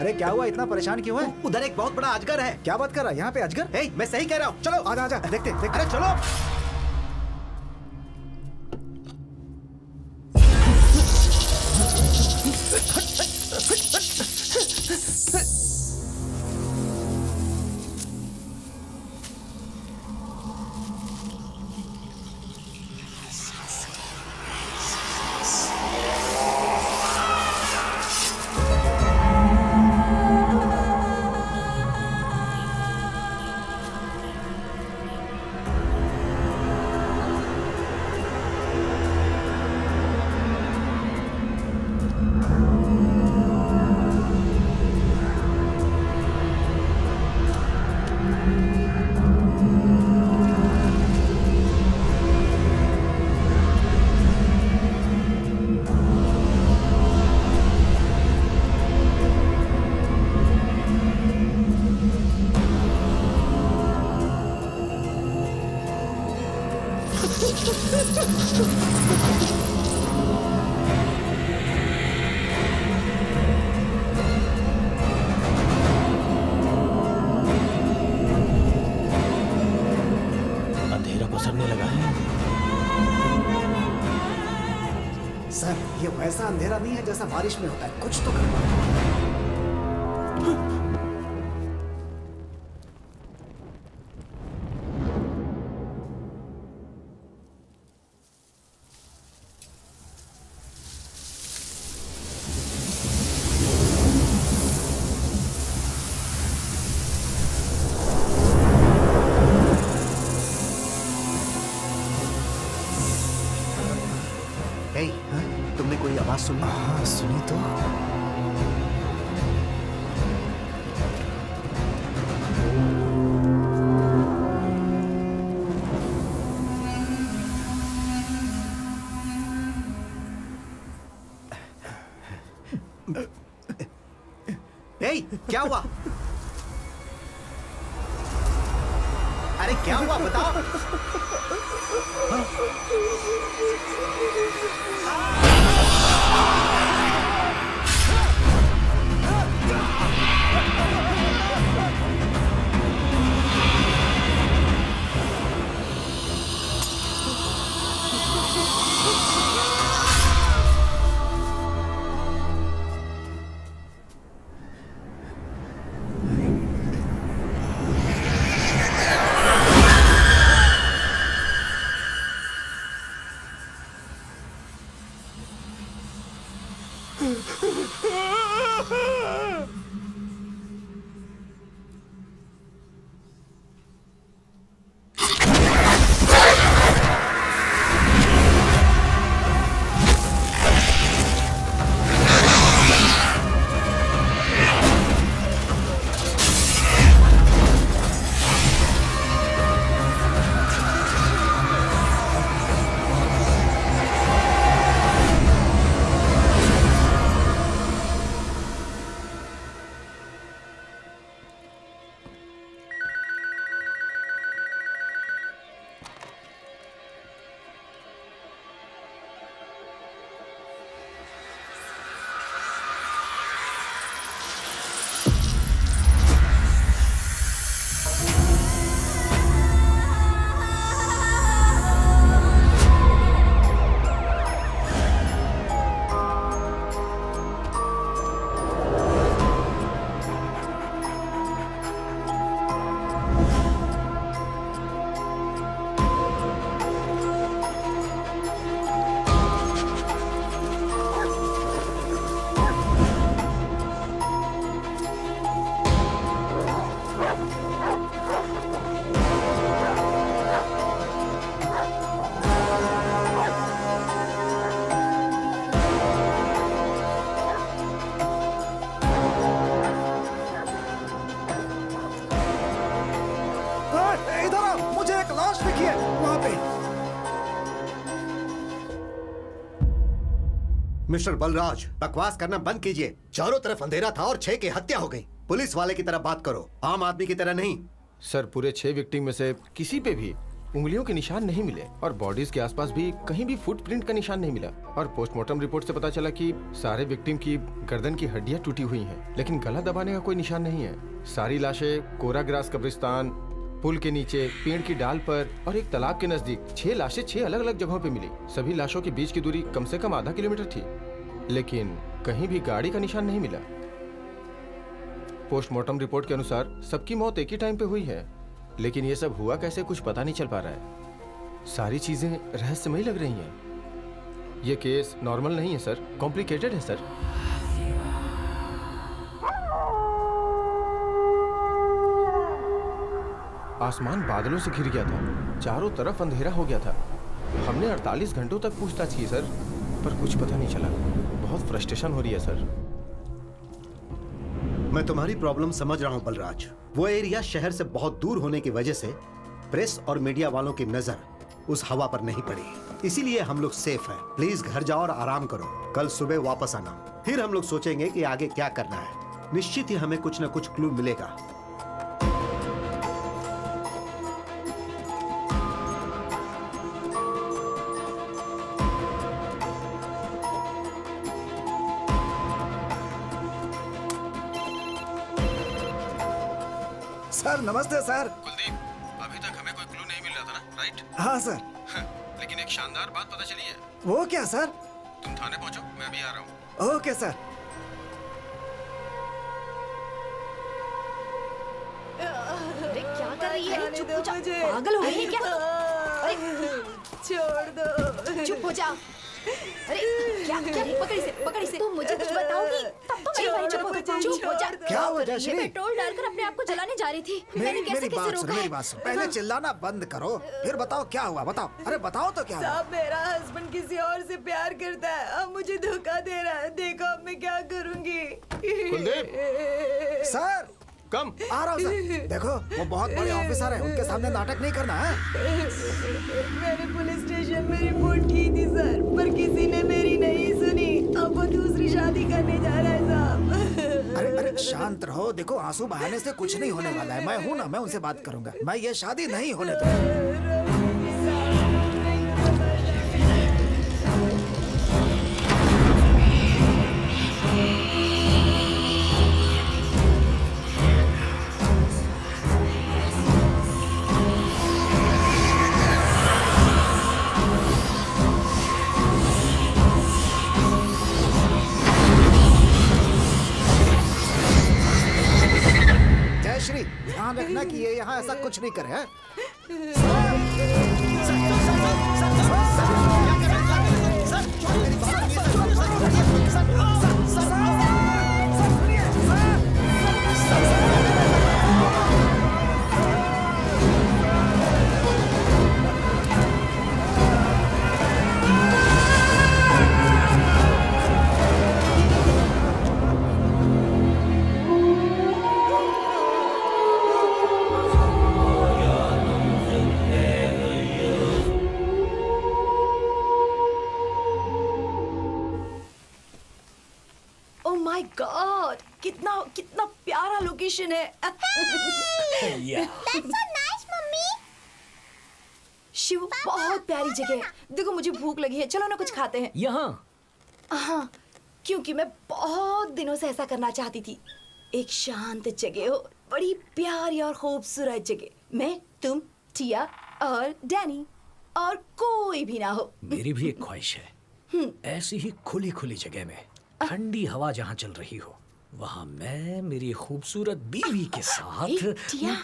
अरे क्या हुआ, इतना परेशान क्यों है? उधर एक बहुत बड़ा अजगर है। क्या बात कर रहा है? यहाँ पे अजगर? मैं सही कह रहा हूँ, चलो आजा आजा, देखते देखते। अरे चलो। अंधेरा पसरने लगा है। सर, ये वैसा अंधेरा नहीं है जैसा बारिश में होता है, कुछ तो करना। तुमने कोई आवाज सुनी? हाँ, सुनी तो। क्या हुआ? अरे क्या हुआ बताओ। मिस्टर बलराज, बकवास करना बंद कीजिए। चारों तरफ अंधेरा था और 6 की हत्या हो गई। पुलिस वाले की तरह बात करो, आम आदमी की तरह नहीं। सर, पूरे 6 विक्टिम में से किसी पे भी उंगलियों के निशान नहीं मिले और बॉडीज के आसपास भी कहीं भी फुटप्रिंट का निशान नहीं मिला। और पोस्टमार्टम रिपोर्ट से पता चला कि सारे विक्टिम की गर्दन की हड्डियां टूटी हुई हैं, लेकिन गला दबाने का कोई निशान नहीं है। सारी लाशें कोरा ग्रास कब्रिस्तान, पुल के नीचे, पेड़ की डाल पर और एक तालाब के नजदीक 6 लाशें 6 अलग अलग जगहों पे मिली। सभी लाशों के बीच की दूरी कम से कम आधा किलोमीटर थी, लेकिन कहीं भी गाड़ी का निशान नहीं मिला। पोस्टमार्टम रिपोर्ट के अनुसार सबकी मौत एक ही टाइम पे हुई है, लेकिन ये सब हुआ कैसे कुछ पता नहीं चल पा रहा है। सारी चीजें रहस्यमयी लग रही हैं। ये केस नॉर्मल नहीं है सर, कॉम्प्लिकेटेड है सर। आसमान बादलों से घिर गया था, चारों तरफ अंधेरा हो गया था। हमने 48 घंटों तक पूछताछ की सर, पर कुछ पता नहीं चला। बहुत फ्रस्ट्रेशन हो रही है सर। मैं तुम्हारी प्रॉब्लम समझ रहा हूं बलराज। वो एरिया शहर से बहुत दूर होने की वजह से प्रेस और मीडिया वालों की नजर उस हवा पर नहीं पड़ी, इसीलिए हम लोग सेफ हैं। प्लीज घर जाओ और आराम करो, कल सुबह वापस आना, फिर हम लोग सोचेंगे कि आगे क्या करना है। निश्चित ही हमें कुछ न कुछ क्लू मिलेगा। सर नमस्ते सर। कुलदीप, अभी तक हमें कोई क्लू नहीं मिल रहा था ना, राइट? हाँ सर। लेकिन एक शानदार बात पता चली है। वो क्या सर? तुम थाने पहुंचो, मैं अभी आ रहा हूँ। Okay sir. अरे क्या कर रही है? चुप हो जा। पागल हो गई है क्या? अरे छोड़ दो। चुप हो जा। अरे क्या पकड़ इसे। तुम मुझे कुछ बताओगी तब तो मेरी बारी। चुप हो जा। क्या हुआ ये जयश्री? पेट्रोल डालकर अपने आप को जलाने जा रही थी। मैंने कैसे रोका? मेरी बात सुनो। पहले चिल्लाना बंद करो, फिर बताओ क्या हुआ। बताओ, अरे बताओ तो क्या हुआ? साहब मेरा हस्बैंड किसी और से प्यार करता है, अब मुझे धोखा दे रहा है। देखो अब मैं क्या करूंगी। कुलदीप! सर कम आ रहा हूँ सर। देखो वो बहुत बड़े ऑफिसर हैं, उनके सामने नाटक नहीं करना है। मैंने पुलिस स्टेशन में रिपोर्ट की थी सर, पर किसी ने मेरी नहीं सुनी। अब वो दूसरी शादी करने जा रहा है साहब। अरे शांत रहो। देखो आंसू बहाने से कुछ नहीं होने वाला है। मैं हूँ ना, मैं उनसे बात करूंगा। मैं ये शादी नहीं होने दूंगा। जयश्री ध्यान रखना कि ये यहाँ ऐसा कुछ नहीं करे हैं? ओह माय गॉड, कितना कितना प्यारा लोकेशन है। शिव बहुत प्यारी जगह है। देखो मुझे भूख लगी है, चलो ना कुछ खाते हैं। यहाँ हाँ, क्योंकि मैं बहुत दिनों से ऐसा करना चाहती थी। एक शांत जगह हो, बड़ी प्यारी और खूबसूरत जगह। मैं, तुम, टिया और डैनी, और कोई भी ना हो। मेरी भी एक ख्वाहिश है, ऐसी ही खुली खुली जगह में ठंडी हवा जहाँ चल रही हो, वहाँ मैं मेरी खूबसूरत बीवी के साथ। टिया,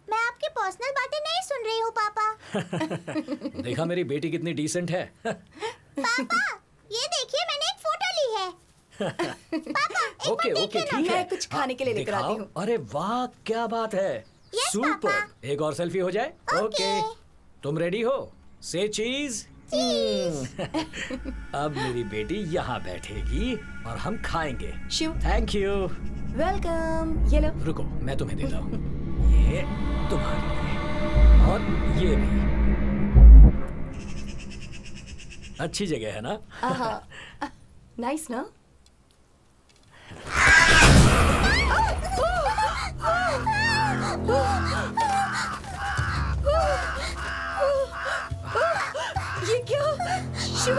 मैं आपकी पर्सनल बातें नहीं सुन रही हूँ पापा। देखा मेरी बेटी कितनी डिसेंट है। पापा ये देखिए मैंने एक फोटो ली है। पापा एक ओके बार ओके देखिए ना। ठीक है। मैं कुछ खाने के लिए लेकर आती दिखाओ। हूँ। अरे वाह क्या बात है। Yes, super. पापा। एक और सेल्फी हो जाए। ओके। तुम रेडी हो? से चीज। अब मेरी बेटी यहाँ बैठेगी और हम खाएंगे। Shiv, thank you. वेलकम। ये लो। रुको मैं तुम्हें देता हूँ, ये तुम्हारे लिए और ये भी। अच्छी जगह है ना? नाइस ना? What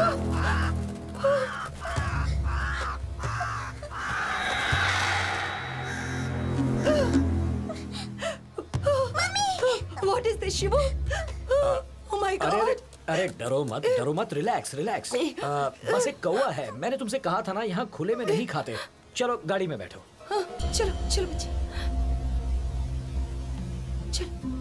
is this, Shivu? Oh my अरे अरे God! अरे डरो मत, रिलैक्स रिलैक्स। बस एक कौवा है, मैंने तुमसे कहा था ना यहाँ खुले में नहीं खाते। चलो गाड़ी में बैठो। हाँ, चलो चलो बच्चे, चलो।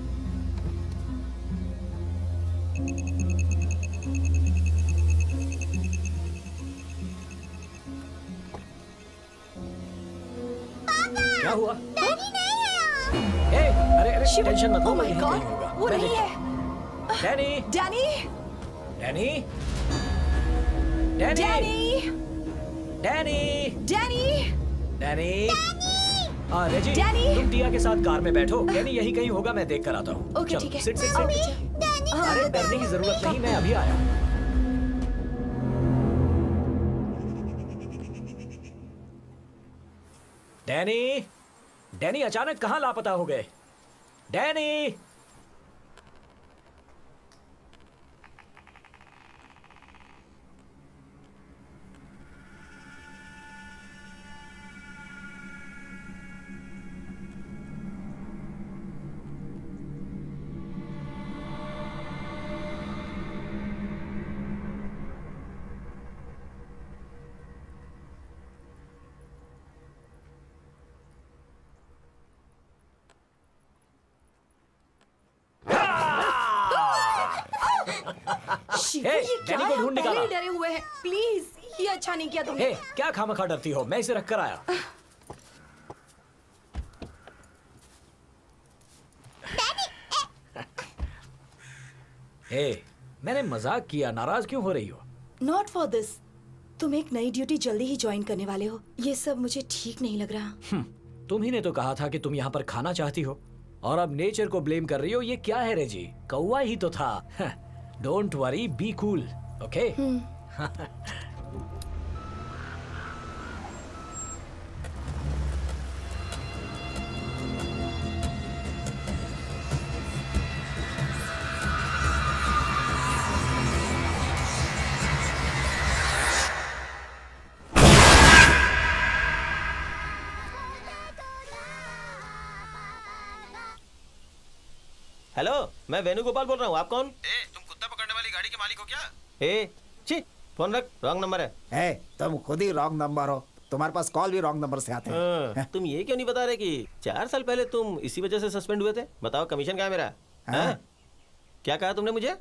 क्या हुआ? ए, अरे अरे शिव, टेंशन मत लो, oh मैं my यहीं God, कहीं होगा। वो मैं नहीं देखता है। हूँ। Danny, Danny, Danny, Danny, Danny, Danny, Danny, Danny. हाँ रेजी, डैनी। तुम टिया के साथ कार में बैठो। डैनी यहीं कहीं होगा, मैं देख कर आता हूँ। ओके चलो, ठीक है। Sit sit okay, sit. चलो। अरे डरने की जरूरत नहीं, मैं अभी आया। डैनी, डैनी अचानक कहाँ लापता हो गए? डैनी। शिवू, हे, ये क्या डैनी को है? हम ढूंढ पहले निकाला। ही डरे हुए हैं। प्लीज, ये अच्छा नहीं किया तुमने। हे, क्या खामखा डरती हो? मैं इसे रख कर आया। हे, मैंने मजाक किया, नाराज क्यों हो रही हो? Not for this. तुम एक नई ड्यूटी जल्दी ही ज्वाइन करने वाले हो, ये सब मुझे ठीक नहीं लग रहा। तुम ही ने तो कहा था कि तुम यहाँ पर खाना चाहती हो, और अब नेचर को ब्लेम कर रही हो। ये क्या है रेजी? कौवा ही तो था। Don't worry, be cool, okay? Hello, मैं वेणुगोपाल बोल रहा हूँ। आप कौन? तुम कुत्ता पकड़ने वाली गाड़ी के मालिक हो क्या? ए, छी, फोन रख, रॉन्ग नंबर है। है तुम खुद ही रॉन्ग नंबर हो, तुम्हारे पास कॉल भी रॉन्ग नंबर से आते हैं। तुम ये क्यों नहीं बता रहे कि 4 साल पहले तुम इसी वजह से सस्पेंड हुए थे? बताओ, कमीशन कहाँ है मेरा? हैं? क्या कहा तुमने मुझे?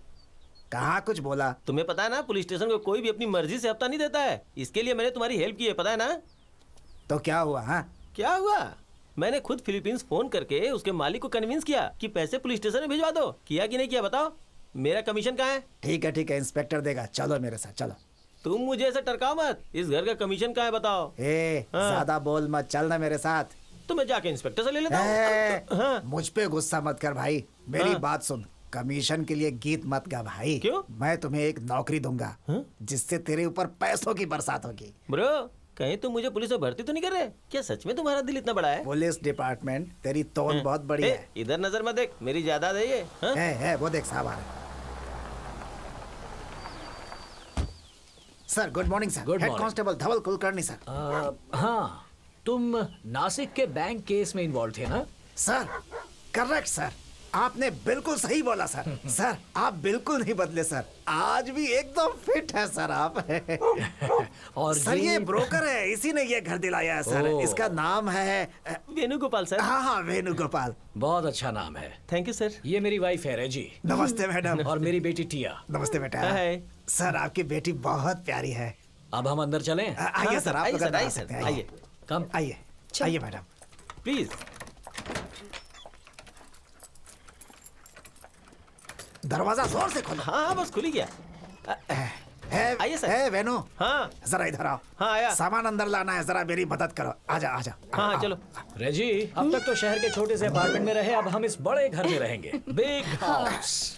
कहाँ कुछ बोला? तुम्हें पता है ना, पुलिस स्टेशन को कोई भी अपनी मर्जी से हफ्ता नहीं देता है। इसके लिए मैंने तुम्हारी हेल्प की है, पता है ना? तो क्या हुआ? हाँ, क्या हुआ? मैंने खुद फिलीपींस फोन करके उसके मालिक को कन्विंस किया कि पैसे पुलिस स्टेशन में भिजवा दो। किया कि नहीं किया बताओ? मेरा कमीशन कहाँ है? ठीक है, इंस्पेक्टर देगा। चलो मेरे साथ चलो। तुम मुझे ऐसे टरकाओ मत। इस घर का कमीशन कहाँ है बताओ? ज्यादा बोल मत, चलना मेरे साथ। तो मैं जाके इंस्पेक्टर से ले लेता हूँ। हाँ। मुझ पे गुस्सा मत कर भाई, मेरी बात सुन। कमीशन के लिए गीत मत गा भाई। क्यों? मैं तुम्हें एक नौकरी दूंगा जिससे तेरे ऊपर पैसों की बरसात होगी। ब्रो, कहीं तुम मुझे पुलिस में भर्ती तो नहीं कर रहे? क्या सच में तुम्हारा दिल इतना बड़ा है? पुलिस डिपार्टमेंट तेरी तोन बहुत बड़ी है। इधर नजर मत देख, मेरी जायदाद है ये। हाँ? है वो देख साहब आ रहे हैं। Sir good morning sir. Good head morning. Constable Dhawal Kulkarni sir. हाँ, तुम नासिक के बैंक केस में इन्वॉल्व थे ना? सर करेक्ट सर, आपने बिल्कुल सही बोला सर। सर आप बिल्कुल नहीं बदले सर, आज भी एकदम फिट है सर आप। और सर ये ब्रोकर है, इसी ने ये घर दिलाया है सर। ओह। इसका नाम है वेणुगोपाल सर। हाँ वेणुगोपाल। बहुत अच्छा नाम है। Thank you sir. ये मेरी वाइफ है रेजी, नमस्ते मैडम। और मेरी बेटी टिया। नमस्ते बेटा। हाय। सर आपकी बेटी बहुत प्यारी है। अब हम अंदर चलें? आइए सर, आप आइए लोग सर, अंदर आ आइए सकते सर, हैं। आइए। कम। आइए आइए मैडम। प्लीज। दरवाजा जोर से खोलो। हाँ, बस खुल ही गया। आइए सर। है वेनु, हाँ जरा इधर आओ। हाँ, आया। सामान अंदर लाना है, जरा मेरी मदद करो। आजा आजा। हाँ, आओ। चलो। रेजी, अब तक तो शहर के छोटे से अपार्टमेंट में रहे, अब हम इस बड़े घर में रहेंगे। Big house.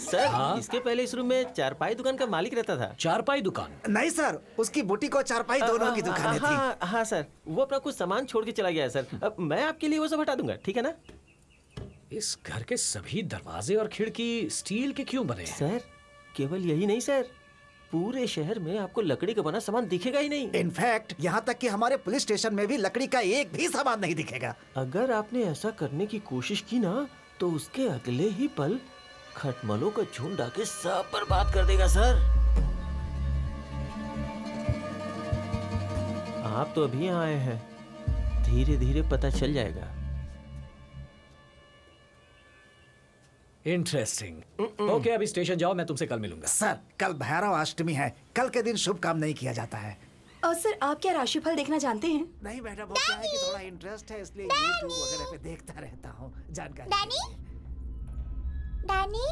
सर, इसके पहले इस रूम में चारपाई दुकान का मालिक रहता था। चारपाई दुकान? नहीं सर, उसकी बुटीक और चारपाई दोनों की दुकानें थी। हाँ, हाँ सर, वो अपना कुछ सामान छोड़ के चला गया है सर। अब मैं आपके लिए वो सब हटा दूंगा, ठीक है ना? इस घर के सभी दरवाजे और खिड़की स्टील के क्यों बने हैं? सर केवल यही नहीं सर, पूरे शहर में आपको लकड़ी का बना सामान दिखेगा ही नहीं। इनफैक्ट यहाँ तक कि हमारे पुलिस स्टेशन में भी लकड़ी का एक भी सामान नहीं दिखेगा। अगर आपने ऐसा करने की कोशिश की ना तो उसके अगले ही पल खटमलों का झुंड आके सब बर्बाद कर देगा सर। आप तो अभी यहाँ आए हैं, धीरे धीरे पता चल जाएगा। इंटरेस्टिंग। ओके अभी स्टेशन जाओ, मैं तुमसे कल मिलूंगा। सर कल भैरव अष्टमी है, कल के दिन शुभ काम नहीं किया जाता है। और सर आप क्या राशिफल देखना जानते हैं? नहीं मैडम, वो क्या है कि थोड़ा इंटरेस्ट है इसलिए यूट्यूब वगैरह पे देखता रहता हूँ जानकारी। डैनी डैनी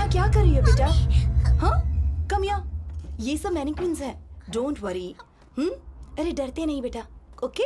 क्या कर रही हो बेटा? हाँ कम यहाँ, ये सब मैनिक्विन्स हैं, डोंट वरी। अरे डरते नहीं बेटा, ओके?